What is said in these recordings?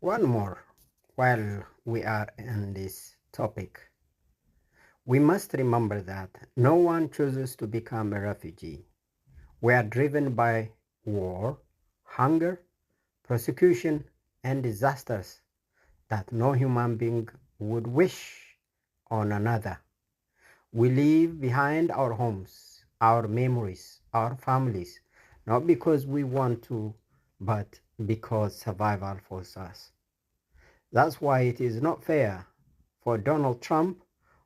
One more while we are in this topic. We must remember that no one chooses to become a refugee. We are driven by war, hunger, persecution, and disasters that no human being would wish on another. We leave behind our homes, our memories, our families, not because we want to, but because survival forces us. That's why it is not fair for Donald Trump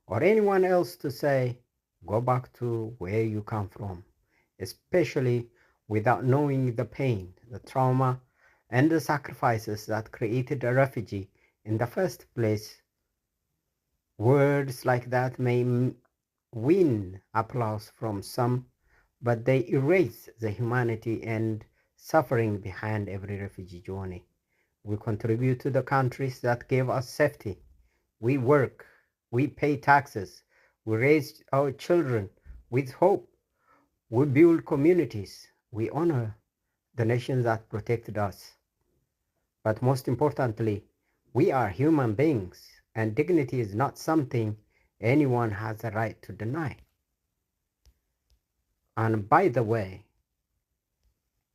or anyone else to say, go back to where you come from, especially without knowing the pain, the trauma, and the sacrifices that created a refugee in the first place. Words like that may win applause from some, but they erase the humanity and suffering behind every refugee journey. We contribute to the countries that gave us safety. We work, we pay taxes, we raise our children with hope, we build communities, we honor the nations that protected us. But most importantly, we are human beings, and dignity is not something anyone has a right to deny. And by the way,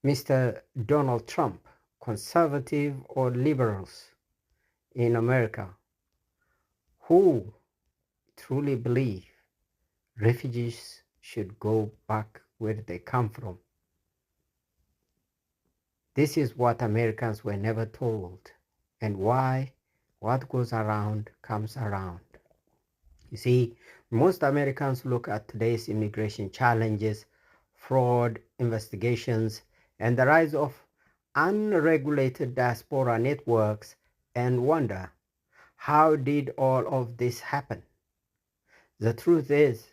Mr. Donald Trump, conservative or liberals in America, who truly believe refugees should go back where they come from. This is what Americans were never told, and why what goes around comes around. You see, most Americans look at today's immigration challenges, fraud investigations, and the rise of unregulated diaspora networks and wonder, how did all of this happen? The truth is,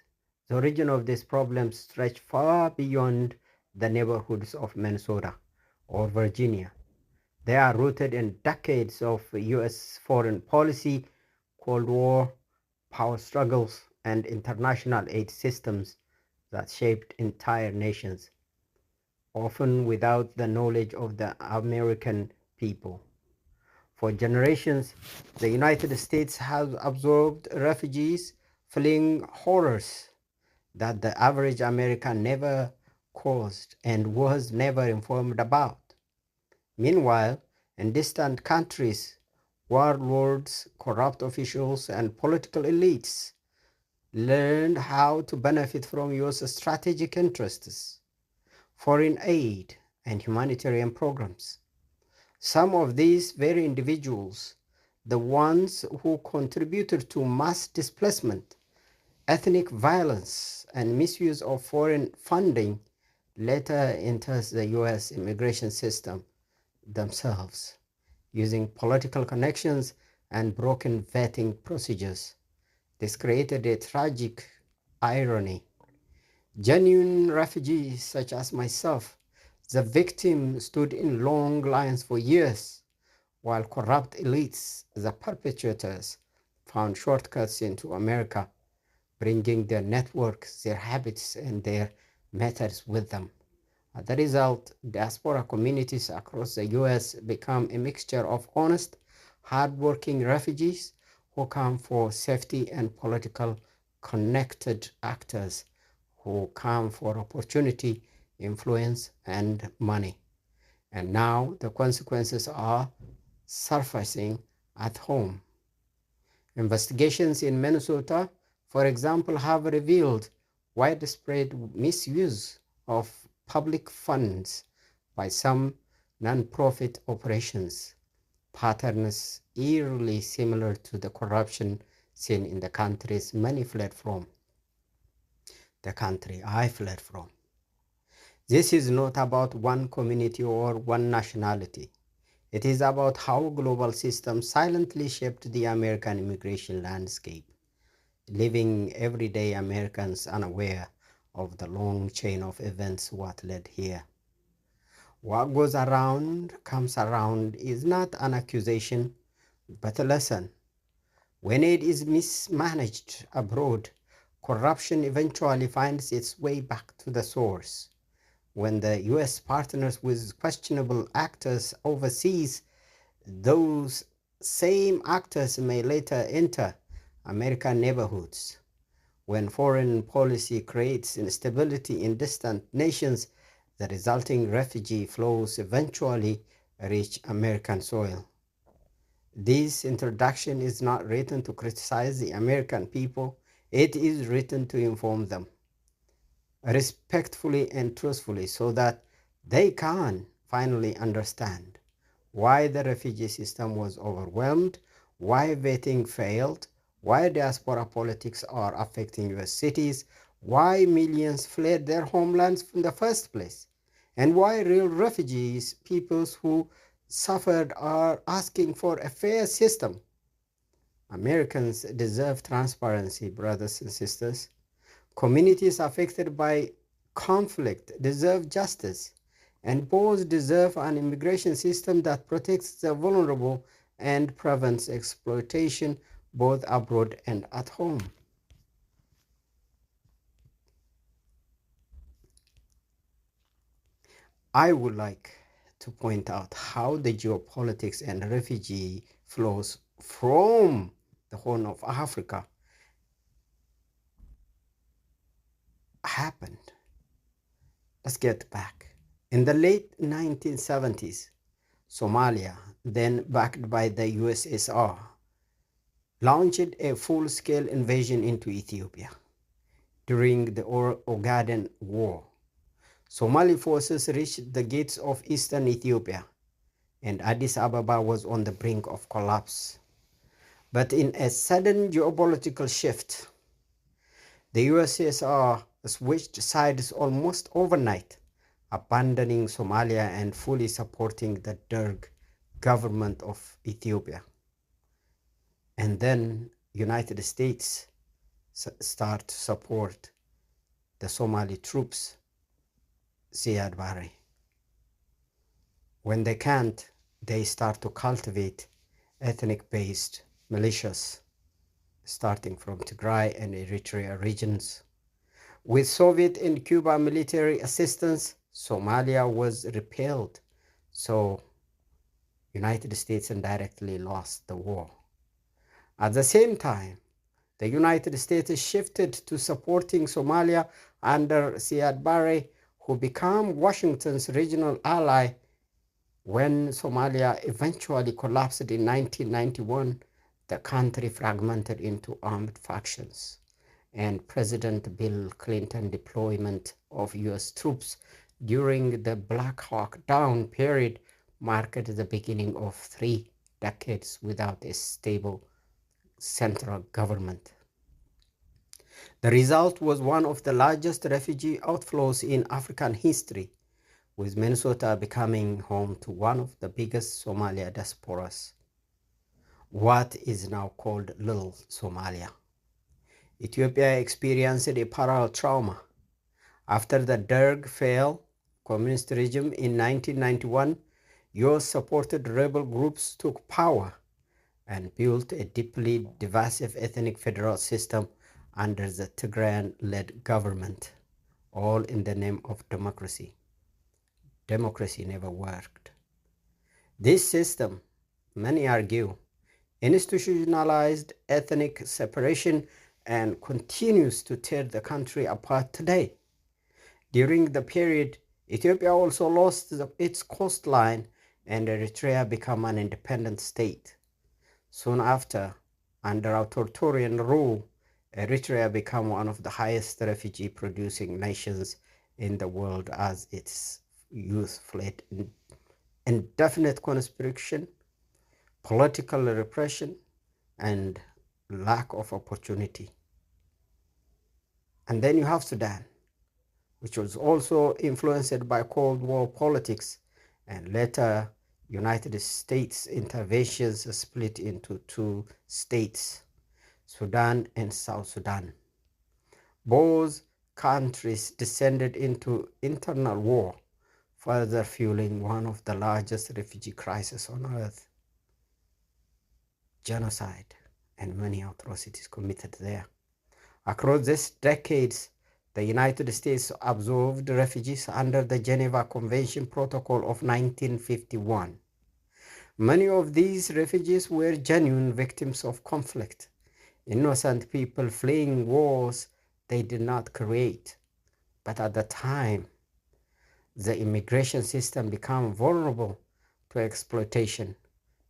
the origin of this problem stretched far beyond the neighborhoods of Minnesota or Virginia. They are rooted in decades of US foreign policy, Cold War, power struggles, and international aid systems that shaped entire nations, often without the knowledge of the American people. For generations, the United States has absorbed refugees fleeing horrors that the average American never caused and was never informed about. Meanwhile, in distant countries, warlords, corrupt officials, and political elites learned how to benefit from US strategic interests, foreign aid, and humanitarian programs. Some of these very individuals, the ones who contributed to mass displacement, ethnic violence, and misuse of foreign funding, later enters the US immigration system themselves, using political connections and broken vetting procedures. This created a tragic irony. Genuine refugees, such as myself, the victim, stood in long lines for years, while corrupt elites, the perpetrators, found shortcuts into America, bringing their networks, their habits, and their methods with them. As a result, diaspora communities across the US become a mixture of honest, hardworking refugees who come for safety and political connected actors who come for opportunity, influence, and money. And now the consequences are surfacing at home. Investigations in Minnesota, for example, have revealed widespread misuse of public funds by some nonprofit operations, patterns eerily similar to the corruption seen in the countries many fled from, the country I fled from. This is not about one community or one nationality. It is about how global systems silently shaped the American immigration landscape, leaving everyday Americans unaware of the long chain of events what led here. What goes around comes around is not an accusation, but a lesson. When aid is mismanaged abroad, corruption eventually finds its way back to the source. When the US partners with questionable actors overseas, Those same actors may later enter American neighborhoods. When foreign policy creates instability in distant nations, the resulting refugee flows eventually reach American soil. This introduction is not written to criticize the American people, it is written to inform them respectfully and truthfully so that they can finally understand why the refugee system was overwhelmed, why vetting failed, why diaspora politics are affecting US cities, why millions fled their homelands in the first place, and why real refugees, peoples who suffered, are asking for a fair system. Americans deserve transparency, brothers and sisters. Communities affected by conflict deserve justice, and both deserve an immigration system that protects the vulnerable and prevents exploitation both abroad and at home. I would like to point out how the geopolitics and refugee flows from the Horn of Africa happened. Let's get back. In the late 1970s, Somalia, then backed by the USSR, launched a full-scale invasion into Ethiopia. During the Ogaden War, Somali forces reached the gates of eastern Ethiopia, and Addis Ababa was on the brink of collapse. But in a sudden geopolitical shift, the USSR switched sides almost overnight, abandoning Somalia and fully supporting the Derg government of Ethiopia. And then United States start to support the Somali troops, Siad Barre. When they can't, they start to cultivate ethnic-based militias, starting from Tigray and Eritrea regions. With Soviet and Cuba military assistance, Somalia was repelled, so United States indirectly lost the war. At the same time, the United States shifted to supporting Somalia under Siad Barre, who became Washington's regional ally. When Somalia eventually collapsed in 1991, the country fragmented into armed factions, and President Bill Clinton's deployment of US troops during the Black Hawk Down period marked the beginning of 3 decades without a stable central government. The result was one of the largest refugee outflows in African history, with Minnesota becoming home to one of the biggest Somalia diasporas, what is now called Little Somalia. Ethiopia experienced a parallel trauma. After the Derg fell communist regime in 1991, US-supported rebel groups took power and built a deeply divisive ethnic federal system under the Tigrayan-led government, all in the name of democracy. Democracy never worked. This system, many argue, institutionalized ethnic separation and continues to tear the country apart today. During the period, Ethiopia also lost its coastline and Eritrea became an independent state. Soon after, under authoritarian rule, Eritrea became one of the highest refugee-producing nations in the world as its youth fled indefinite conscription, political repression, and lack of opportunity. And then you have Sudan, which was also influenced by Cold War politics, and later United States interventions split into 2 states, Sudan and South Sudan. Both countries descended into internal war, further fueling one of the largest refugee crises on earth. Genocide and many atrocities committed there. Across these decades, the United States absorbed refugees under the Geneva Convention Protocol of 1951. Many of these refugees were genuine victims of conflict, innocent people fleeing wars they did not create. But at the time, the immigration system became vulnerable to exploitation.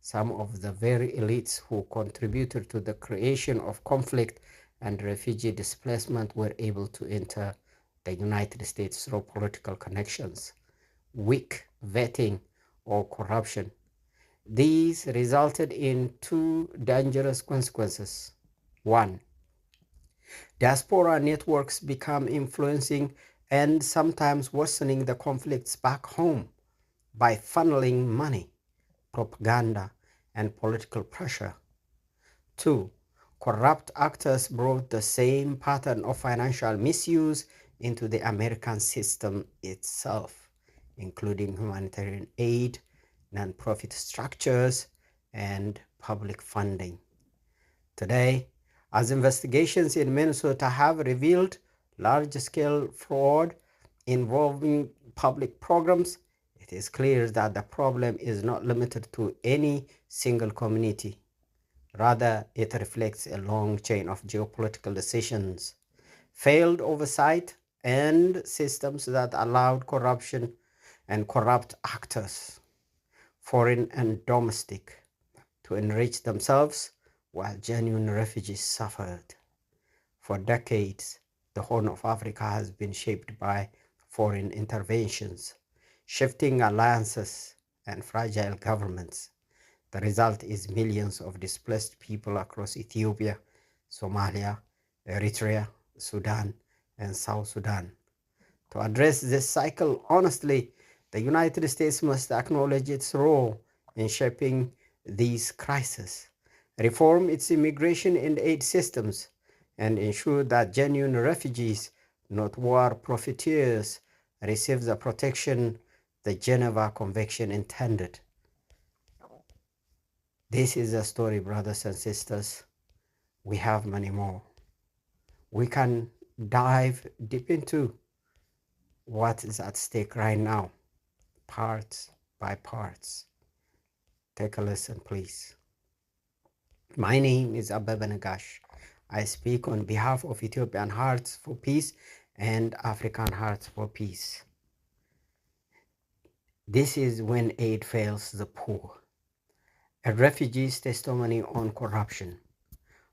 Some of the very elites who contributed to the creation of conflict and refugee displacement were able to enter the United States through political connections, weak vetting, or corruption. These resulted in two dangerous consequences. One, diaspora networks become influencing and sometimes worsening the conflicts back home by funneling money, propaganda, and political pressure. Two, corrupt actors brought the same pattern of financial misuse into the American system itself, including humanitarian aid, nonprofit structures, and public funding. Today, as investigations in Minnesota have revealed large-scale fraud involving public programs, it is clear that the problem is not limited to any single community. Rather, it reflects a long chain of geopolitical decisions, failed oversight, and systems that allowed corruption and corrupt actors, foreign and domestic, to enrich themselves while genuine refugees suffered. For decades, the Horn of Africa has been shaped by foreign interventions, shifting alliances, and fragile governments. The result is millions of displaced people across Ethiopia, Somalia, Eritrea, Sudan, and South Sudan. To address this cycle honestly, the United States must acknowledge its role in shaping these crises, reform its immigration and aid systems, and ensure that genuine refugees, not war profiteers, receive the protection the Geneva Convention intended. This is a story, brothers and sisters. We have many more. We can dive deep into what is at stake right now, parts by parts. Take a listen, please. My name is Ababa Nagash. I speak on behalf of Ethiopian Hearts for Peace and African Hearts for Peace. This is when aid fails the poor. A refugee's testimony on corruption,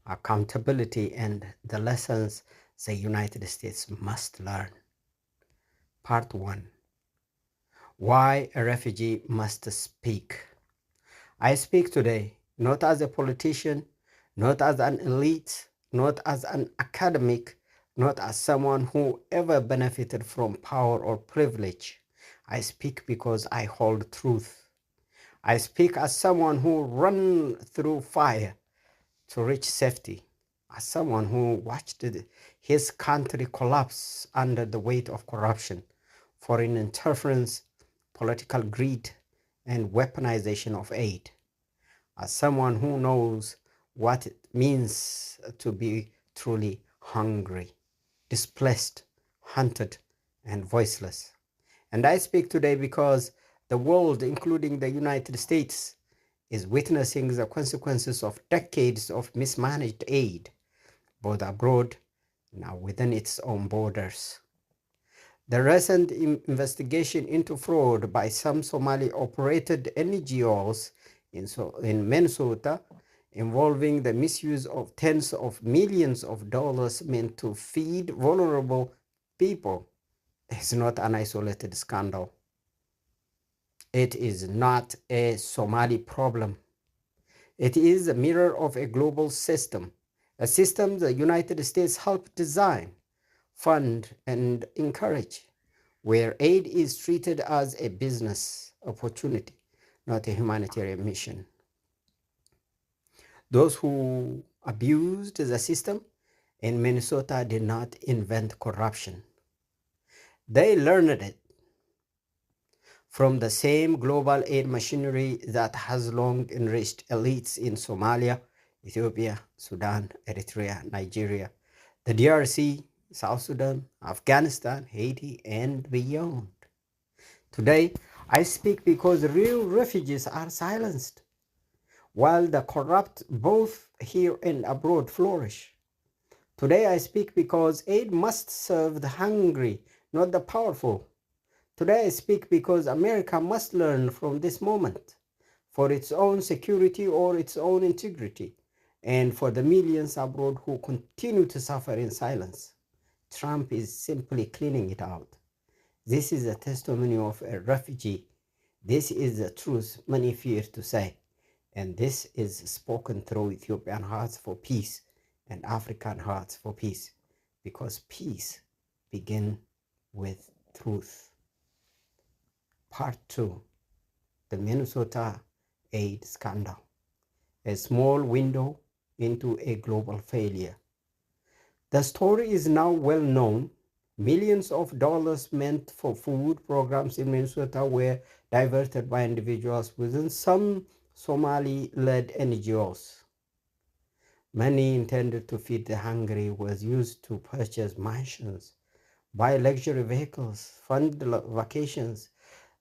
accountability, and the lessons the United States must learn. Part 1. Why a refugee must speak. I speak today not as a politician, not as an elite, not as an academic, not as someone who ever benefited from power or privilege. I speak because I hold truth. I speak as someone who ran through fire to reach safety, as someone who watched his country collapse under the weight of corruption, foreign interference, political greed, and weaponization of aid, as someone who knows what it means to be truly hungry, displaced, hunted, and voiceless. And I speak today because the world, including the United States, is witnessing the consequences of decades of mismanaged aid, both abroad and now within its own borders. The recent investigation into fraud by some Somali-operated NGOs in Minnesota, involving the misuse of tens of millions of dollars meant to feed vulnerable people, is not an isolated scandal. It is not a Somali problem. It is a mirror of a global system, a system the United States helped design, fund, and encourage, where aid is treated as a business opportunity, not a humanitarian mission. Those who abused the system in Minnesota did not invent corruption. They learned it from the same global aid machinery that has long enriched elites in Somalia, Ethiopia, Sudan, Eritrea, Nigeria, the DRC, South Sudan, Afghanistan, Haiti, and beyond. Today, I speak because real refugees are silenced, while the corrupt, both here and abroad, flourish. Today I speak because aid must serve the hungry, not the powerful. Today I speak because America must learn from this moment for its own security or its own integrity, and for the millions abroad who continue to suffer in silence. Trump is simply cleaning it out. This is a testimony of a refugee. This is the truth many fear to say. And this is spoken through Ethiopian Hearts for Peace and African Hearts for Peace, because peace begins with truth. Part 2, the Minnesota aid scandal, a small window into a global failure. The story is now well known. Millions of dollars meant for food programs in Minnesota were diverted by individuals within some Somali-led NGOs. Money intended to feed the hungry was used to purchase mansions, buy luxury vehicles, fund vacations,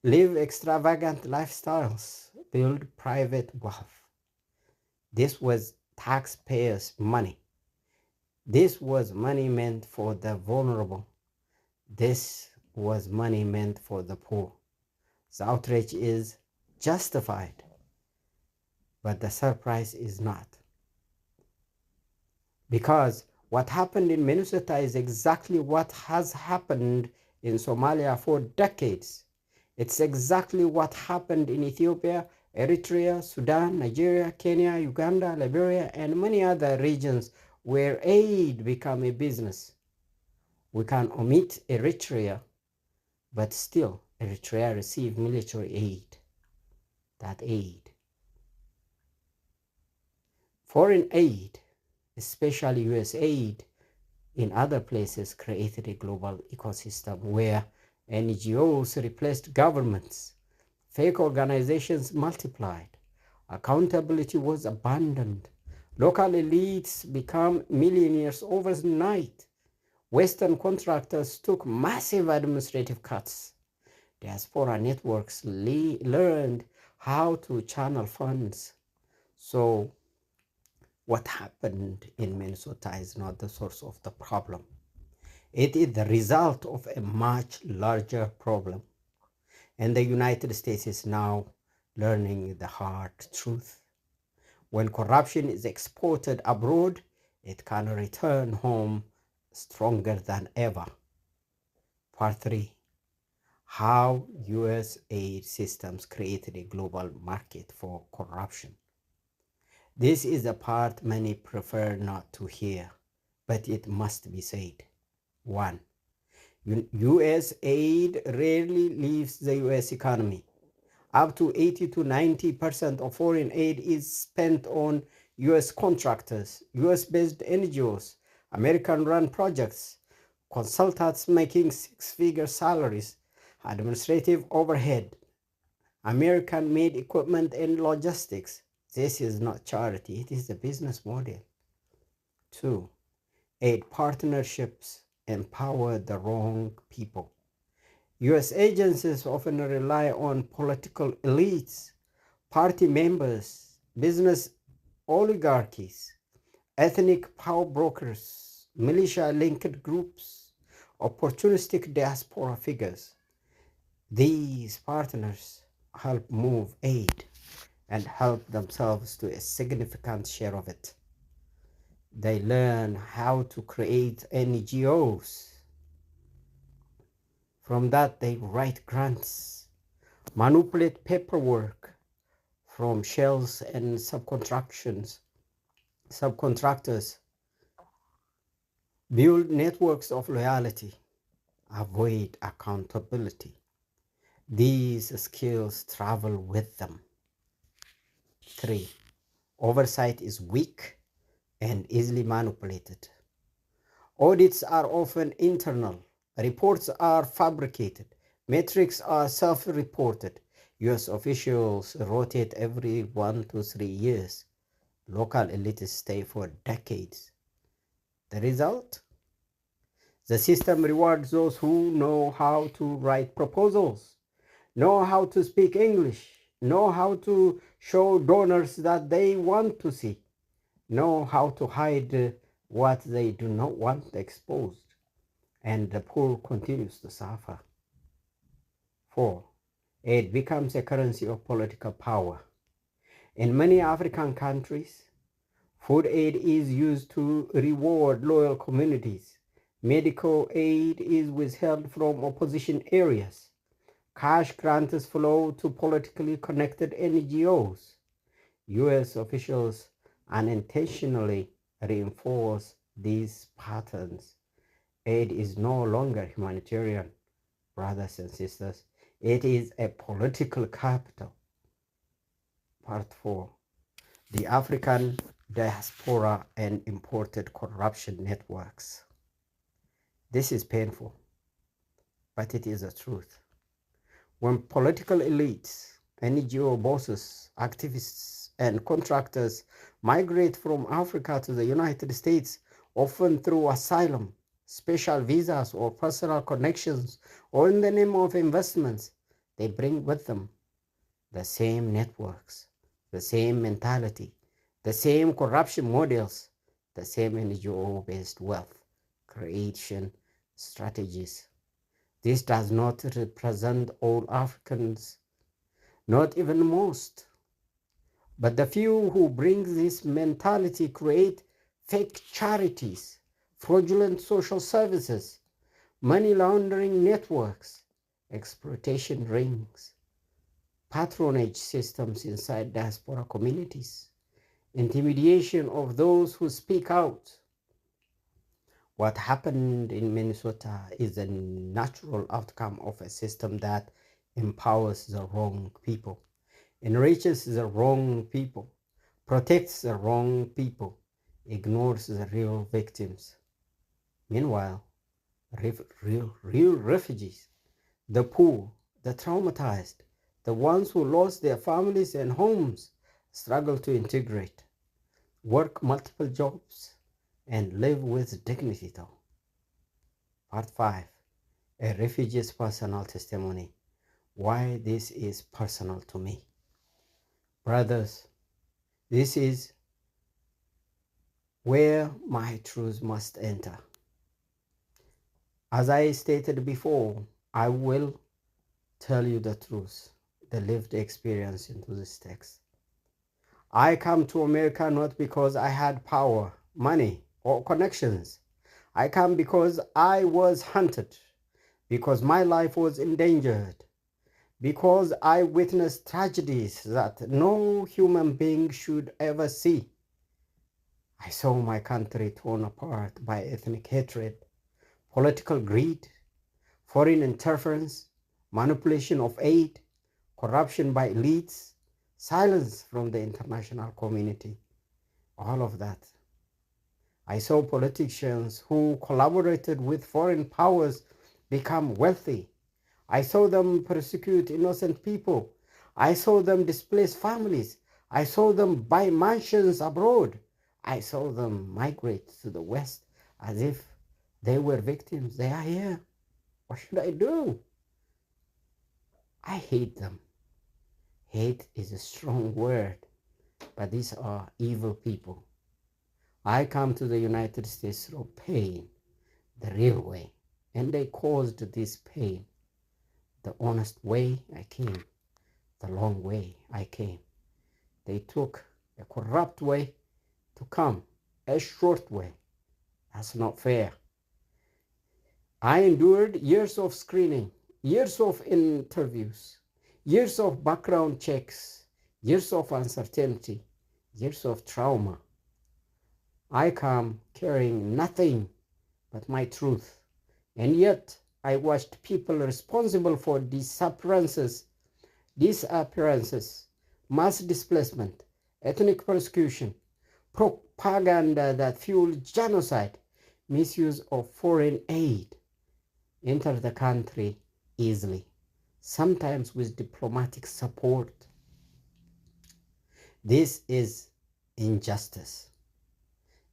live extravagant lifestyles, build private wealth. This was taxpayers' money. This was money meant for the vulnerable. This was money meant for the poor. The outrage is justified, but the surprise is not. Because what happened in Minnesota is exactly what has happened in Somalia for decades. It's exactly what happened in Ethiopia, Eritrea, Sudan, Nigeria, Kenya, Uganda, Liberia, and many other regions where aid became a business. We can omit Eritrea, but still Eritrea received military aid. That aid. Foreign aid, especially US aid, in other places created a global ecosystem where NGOs replaced governments, fake organizations multiplied, accountability was abandoned, local elites became millionaires overnight, Western contractors took massive administrative cuts, diaspora networks learned how to channel funds. So what happened in Minnesota is not the source of the problem. It is the result of a much larger problem. And the United States is now learning the hard truth. When corruption is exported abroad, it can return home stronger than ever. Part 3, how US aid systems created a global market for corruption. This is the part many prefer not to hear, but it must be said. 1. US aid rarely leaves the US economy. Up to 80 to 90% of foreign aid is spent on US contractors, US-based NGOs, American-run projects, consultants making six-figure salaries, administrative overhead, American-made equipment and logistics. This is not charity, it is a business model. 2. Aid partnerships empower the wrong people. US agencies often rely on political elites, party members, business oligarchies, ethnic power brokers, militia-linked groups, opportunistic diaspora figures. These partners help move aid and help themselves to a significant share of it. They learn how to create NGOs. From that, they write grants, manipulate paperwork from shells and subcontractors, build networks of loyalty, avoid accountability. These skills travel with them. 3. Oversight is weak and easily manipulated. Audits are often internal. Reports are fabricated. Metrics are self-reported. US officials rotate every 1 to 3 years. Local elites stay for decades. The result? The system rewards those who know how to write proposals, know how to speak English, know how to show donors that they want to see, know how to hide what they do not want exposed, and the poor continues to suffer. 4. Aid becomes a currency of political power. In many African countries, food aid is used to reward loyal communities. Medical aid is withheld from opposition areas. Cash grants flow to politically connected NGOs. US officials unintentionally reinforce these patterns. Aid is no longer humanitarian, brothers and sisters. It is a political capital. Part 4. The African diaspora and imported corruption networks. This is painful, but it is the truth. When political elites, NGO bosses, activists, and contractors migrate from Africa to the United States, often through asylum, special visas, or personal connections, or in the name of investments, they bring with them the same networks, the same mentality, the same corruption models, the same NGO-based wealth creation strategies. This does not represent all Africans, not even most. But the few who bring this mentality create fake charities, fraudulent social services, money laundering networks, exploitation rings, patronage systems inside diaspora communities, intimidation of those who speak out. What happened in Minnesota is a natural outcome of a system that empowers the wrong people, enriches the wrong people, protects the wrong people, ignores the real victims. Meanwhile, real refugees, the poor, the traumatized, the ones who lost their families and homes, struggle to integrate, work multiple jobs, and live with dignity though. Part 5. A refugee's personal testimony. Why this is personal to me. Brothers, this is where my truth must enter. As I stated before, I will tell you the truth, the lived experience into this text. I come to America not because I had power, money, or connections. I come because I was hunted, because my life was endangered, because I witnessed tragedies that no human being should ever see. I saw my country torn apart by ethnic hatred, political greed, foreign interference, manipulation of aid, corruption by elites, silence from the international community, all of that. I saw politicians who collaborated with foreign powers become wealthy. I saw them persecute innocent people. I saw them displace families. I saw them buy mansions abroad. I saw them migrate to the West as if they were victims. They are here. What should I do? I hate them. Hate is a strong word, but these are evil people. I come to the United States through pain, the real way, and they caused this pain. The honest way I came, the long way I came. They took a corrupt way to come, a short way. That's not fair. I endured years of screening, years of interviews, years of background checks, years of uncertainty, years of trauma. I come carrying nothing but my truth, and yet I watched people responsible for disappearances, mass displacement, ethnic persecution, propaganda that fueled genocide, misuse of foreign aid, enter the country easily, sometimes with diplomatic support. This is injustice.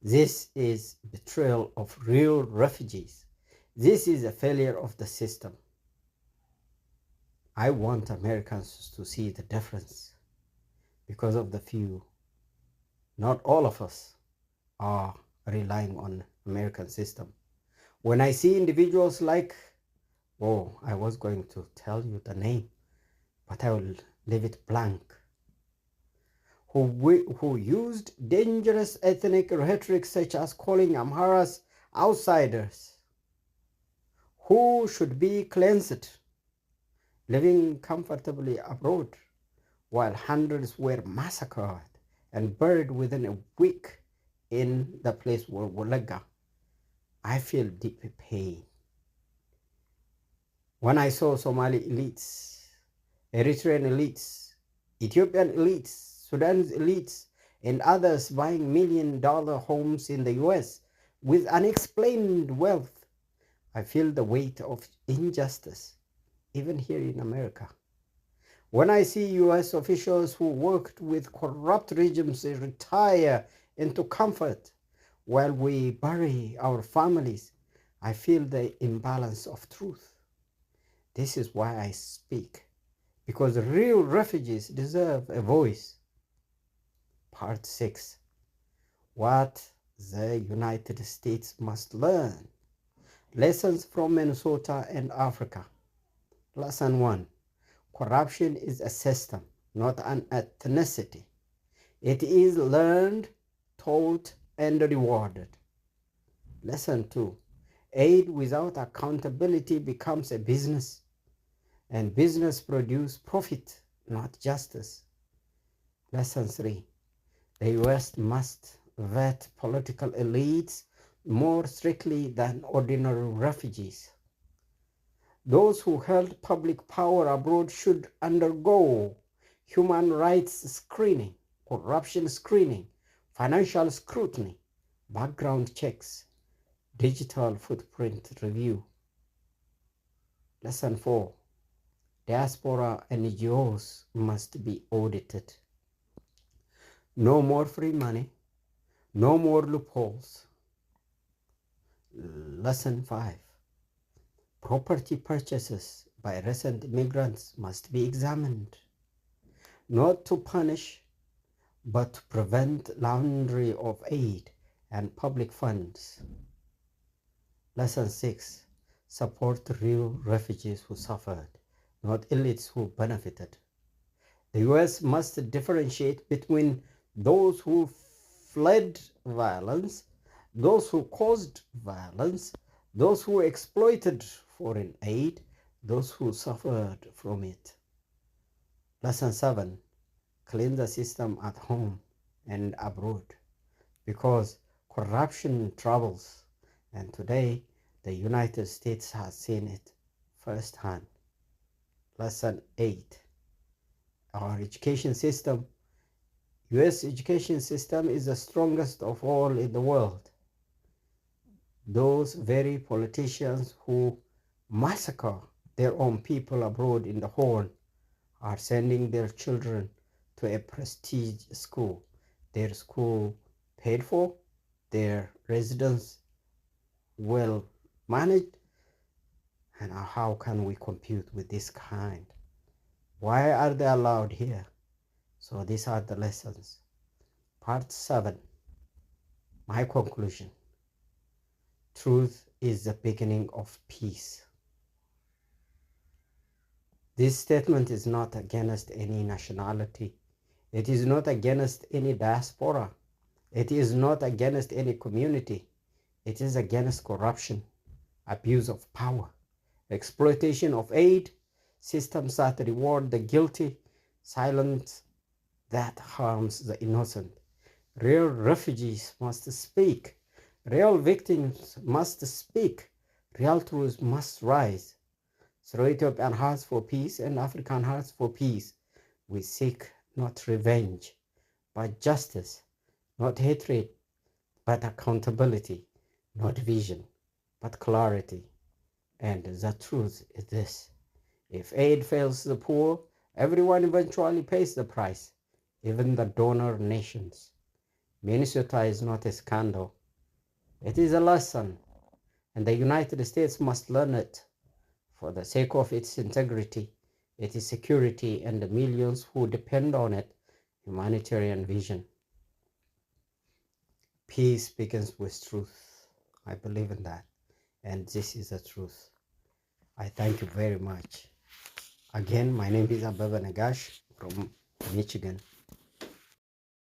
This is betrayal of real refugees. This is a failure of the system. I want Americans to see the difference because of the few. Not all of us are relying on American system. When I see individuals like, oh, I was going to tell you the name, but I will leave it blank, who used dangerous ethnic rhetoric such as calling Amharas outsiders, who should be cleansed, living comfortably abroad, while hundreds were massacred and buried within a week in the place where Wolaga. I feel deep pain. When I saw Somali elites, Eritrean elites, Ethiopian elites, Sudan's elites, and others buying $1 million homes in the US with unexplained wealth, I feel the weight of injustice, even here in America. When I see US officials who worked with corrupt regimes retire into comfort while we bury our families, I feel the imbalance of truth. This is why I speak, because real refugees deserve a voice. Part 6. What the United States must learn. Lessons from Minnesota and Africa. Lesson 1. Corruption is a system, not an ethnicity. It is learned, taught, and rewarded. Lesson 2. Aid without accountability becomes a business, and business produces profit, not justice. Lesson 3. The US must vet political elites more strictly than ordinary refugees. Those who held public power abroad should undergo human rights screening, corruption screening, financial scrutiny, background checks, digital footprint review. Lesson 4. Diaspora NGOs must be audited. No more free money, no more loopholes. Lesson 5. Property purchases by recent immigrants must be examined, not to punish, but to prevent laundering of aid and public funds. Lesson 6. Support real refugees who suffered, not elites who benefited. The US must differentiate between those who fled violence, those who caused violence, those who exploited foreign aid, those who suffered from it. Lesson 7. Clean the system at home and abroad, because corruption troubles, and today the United States has seen it firsthand. Lesson 8. Our education system, US education system, is the strongest of all in the world. Those very politicians who massacre their own people abroad in the Horn are sending their children to a prestige school. Their school paid for, their residence well managed, and how can we compute with this kind? Why are they allowed here? So these are the lessons. Part 7. My conclusion. Truth is the beginning of peace. This statement is not against any nationality. It is not against any diaspora. It is not against any community. It is against corruption, abuse of power, exploitation of aid, systems that reward the guilty, silence that harms the innocent. Real refugees must speak. Real victims must speak. Real truths must rise. Through Ethiopian Hearts for Peace and African Hearts for Peace, we seek not revenge, but justice, not hatred, but accountability, not vision, but clarity. And the truth is this: if aid fails the poor, everyone eventually pays the price, even the donor nations. Minnesota is not a scandal. It is a lesson, and the United States must learn it for the sake of its integrity It is security and the millions who depend on it, humanitarian vision. Peace begins with truth. I believe in that. And this is the truth. I thank you very much. Again, my name is Ababa Nagash from Michigan.